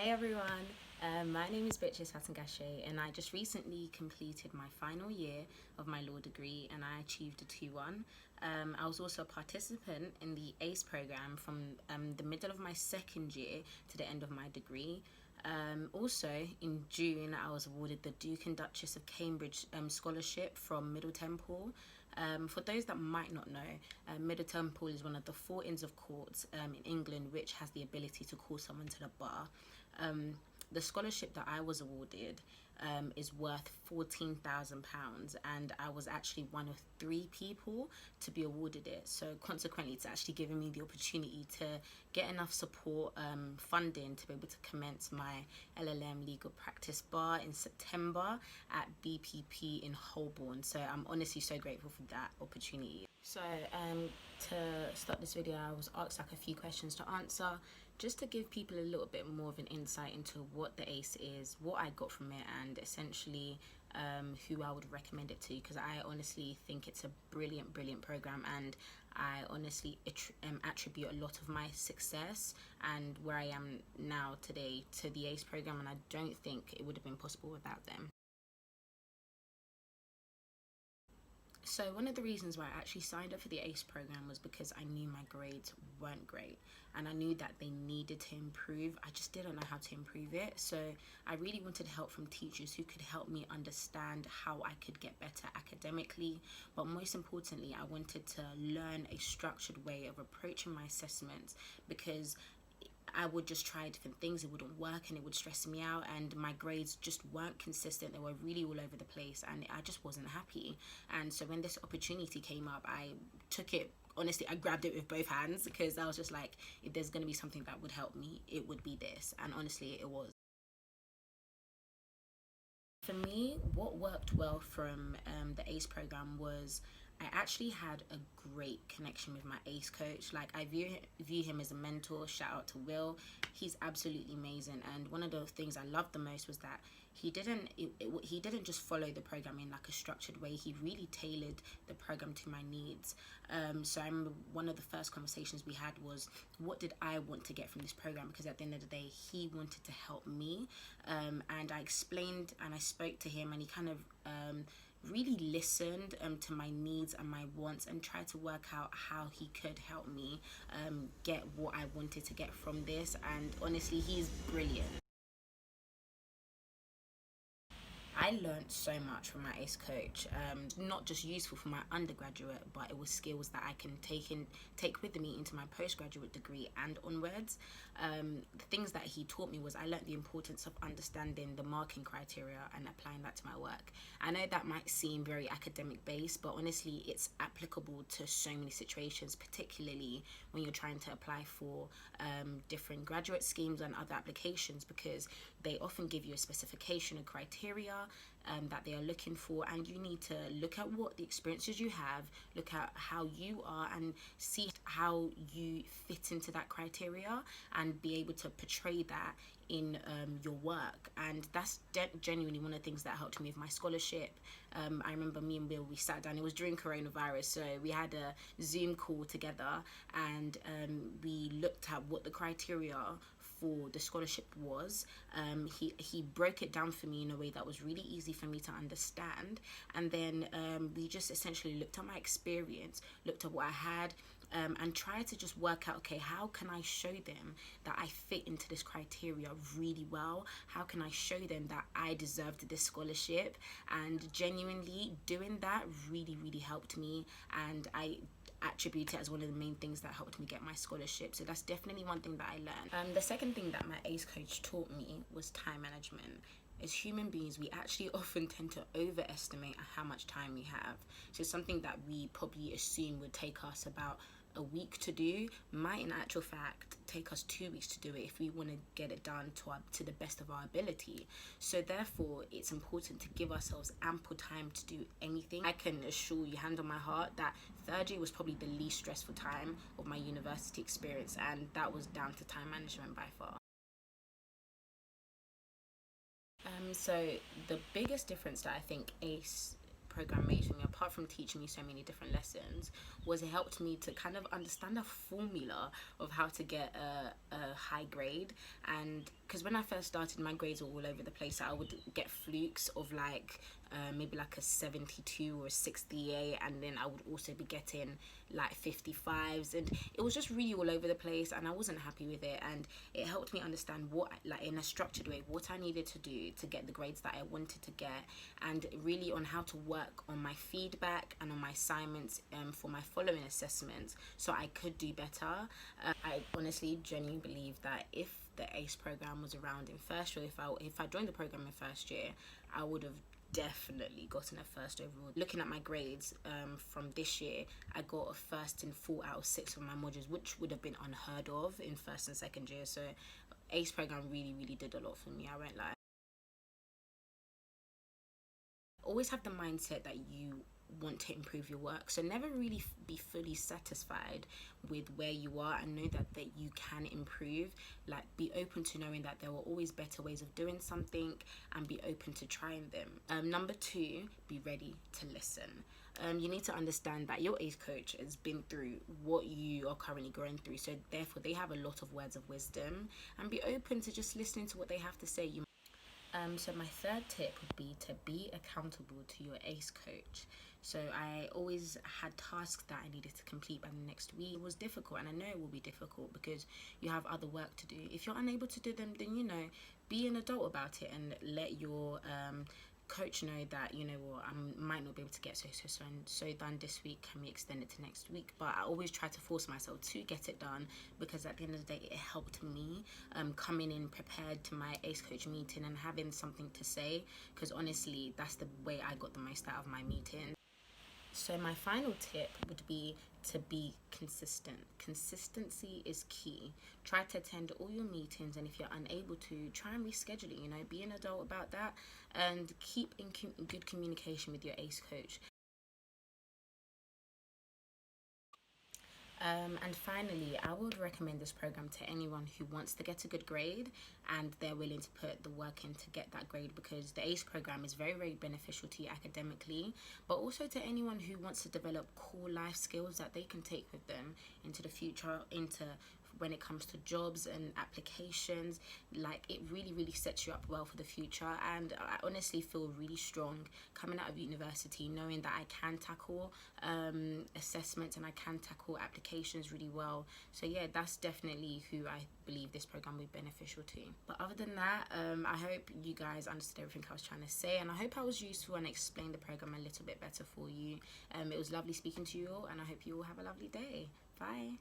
Hey everyone, my name is Beatrice Fatungase and I just recently completed my final year of my law degree and I achieved a 2-1. I was also a participant in the ACE program from the middle of my second year to the end of my degree. Also in June I was awarded the Duke and Duchess of Cambridge scholarship from Middle Temple. For those that might not know, Middle Temple is one of the 4 Inns of Court in England which has the ability to call someone to the bar. The scholarship that I was awarded is worth £14,000 and I was actually one of 3 people to be awarded it. So consequently it's actually given me the opportunity to get enough support funding to be able to commence my LLM legal practice bar in September at BPP in Holborn. So I'm honestly so grateful for that opportunity. So to start this video I was asked like a few questions to answer just to give people a little bit more of an insight into what the ACE is, what I got from it, and essentially who I would recommend it to, because I honestly think it's a brilliant program and I honestly attribute a lot of my success and where I am now today to the ACE program, and I don't think it would have been possible without them. So one of the reasons why I actually signed up for the ACE program was because I knew my grades weren't great and I knew that they needed to improve. I just didn't know how to improve it. So I really wanted help from teachers who could help me understand how I could get better academically. But most importantly, I wanted to learn a structured way of approaching my assessments, because I would just try different things, it wouldn't work and it would stress me out, and my grades just weren't consistent. They were really all over the place and I just wasn't happy. And so when this opportunity came up, I took it, honestly I grabbed it with both hands, because I was just like, if there's going to be something that would help me, it would be this. And honestly it was. For me, what worked well from the ACE program was I actually had a great connection with my ACE coach. Like I view him as a mentor. Shout out to Will. He's absolutely amazing. And one of the things I loved the most was that he didn't just follow the program in like a structured way. He really tailored the program to my needs. So I remember one of the first conversations we had was, what did I want to get from this program? Because at the end of the day, he wanted to help me. And I explained and I spoke to him, and he kind of really listened to my needs and my wants and tried to work out how he could help me get what I wanted to get from this. And honestly, he's brilliant. I learned so much from my ACE coach, not just useful for my undergraduate, but it was skills that I can take with me into my postgraduate degree and onwards. The things that he taught me was, I learned the importance of understanding the marking criteria and applying that to my work. I know that might seem very academic based, but honestly it's applicable to so many situations, particularly when you're trying to apply for different graduate schemes and other applications, because they often give you a specification and criteria that they are looking for, and you need to look at what the experiences you have, look at how you are, and see how you fit into that criteria and be able to portray that in your work. And that's genuinely one of the things that helped me with my scholarship. I remember me and Mbioh, we sat down, it was during coronavirus, so we had a Zoom call together, and we looked at what the criteria for the scholarship was. He broke it down for me in a way that was really easy for me to understand, and then we just essentially looked at my experience, looked at what I had, and tried to just work out, okay, how can I show them that I fit into this criteria really well? How can I show them that I deserved this scholarship? And genuinely doing that really helped me, and I attribute it as one of the main things that helped me get my scholarship. So that's definitely one thing that I learned. The second thing that my ACE coach taught me was time management. As human beings, we actually often tend to overestimate how much time we have. So something that we probably assume would take us about a week to do might in actual fact take us 2 weeks to do it if we want to get it done to the best of our ability. So therefore it's important to give ourselves ample time to do anything. I can assure you, hand on my heart, that third year was probably the least stressful time of my university experience, and that was down to time management by far. So the biggest difference that I think ACE program made for me, apart apart from teaching me so many different lessons, was it helped me to kind of understand a formula of how to get a high grade. And because when I first started, my grades were all over the place. I would get flukes of like maybe like a 72 or a 68, and then I would also be getting like 55s, and it was just really all over the place, and I wasn't happy with it. And it helped me understand what, like in a structured way, what I needed to do to get the grades that I wanted to get, and really on how to work on my feedback and on my assignments for my following assessments, so I could do better. I honestly genuinely believe that if the ACE program was around in first year, if I joined the program in first year, I would have definitely gotten a first overall. Looking at my grades from this year, I got a first in 4 out of 6 of my modules, which would have been unheard of in first and second year. So ACE program really did a lot for me, I won't lie. Always have the mindset that you want to improve your work, so never really be fully satisfied with where you are, and know that you can improve. Like, be open to knowing that there are always better ways of doing something, and be open to trying them. Number 2, be ready to listen. You need to understand that your ACE coach has been through what you are currently going through, so therefore they have a lot of words of wisdom, and be open to just listening to what they have to say. So my third tip would be to be accountable to your ACE coach. So I always had tasks that I needed to complete by the next week. It was difficult, and I know it will be difficult because you have other work to do. If you're unable to do them, then, you know, be an adult about it, and let your coach know that, you know what, I might not be able to get so done this week. Can we extend it to next week? But I always try to force myself to get it done, because at the end of the day, it helped me coming in prepared to my ACE coach meeting and having something to say, because honestly, that's the way I got the most out of my meeting. So my final tip would be to be consistent. Consistency is key. Try to attend all your meetings, and if you're unable to, try and reschedule it. You know, be an adult about that, and keep in good communication with your ACE coach. And finally, I would recommend this program to anyone who wants to get a good grade and they're willing to put the work in to get that grade, because the ACE program is very beneficial to you academically, but also to anyone who wants to develop core life skills that they can take with them into the future, into when it comes to jobs and applications. Like, it really sets you up well for the future. And I honestly feel really strong coming out of university, knowing that I can tackle assessments and I can tackle applications really well. So yeah, that's definitely who I believe this program will be beneficial to. But other than that, I hope you guys understood everything I was trying to say, and I hope I was useful and explained the program a little bit better for you. It was lovely speaking to you all, and I hope you all have a lovely day. Bye.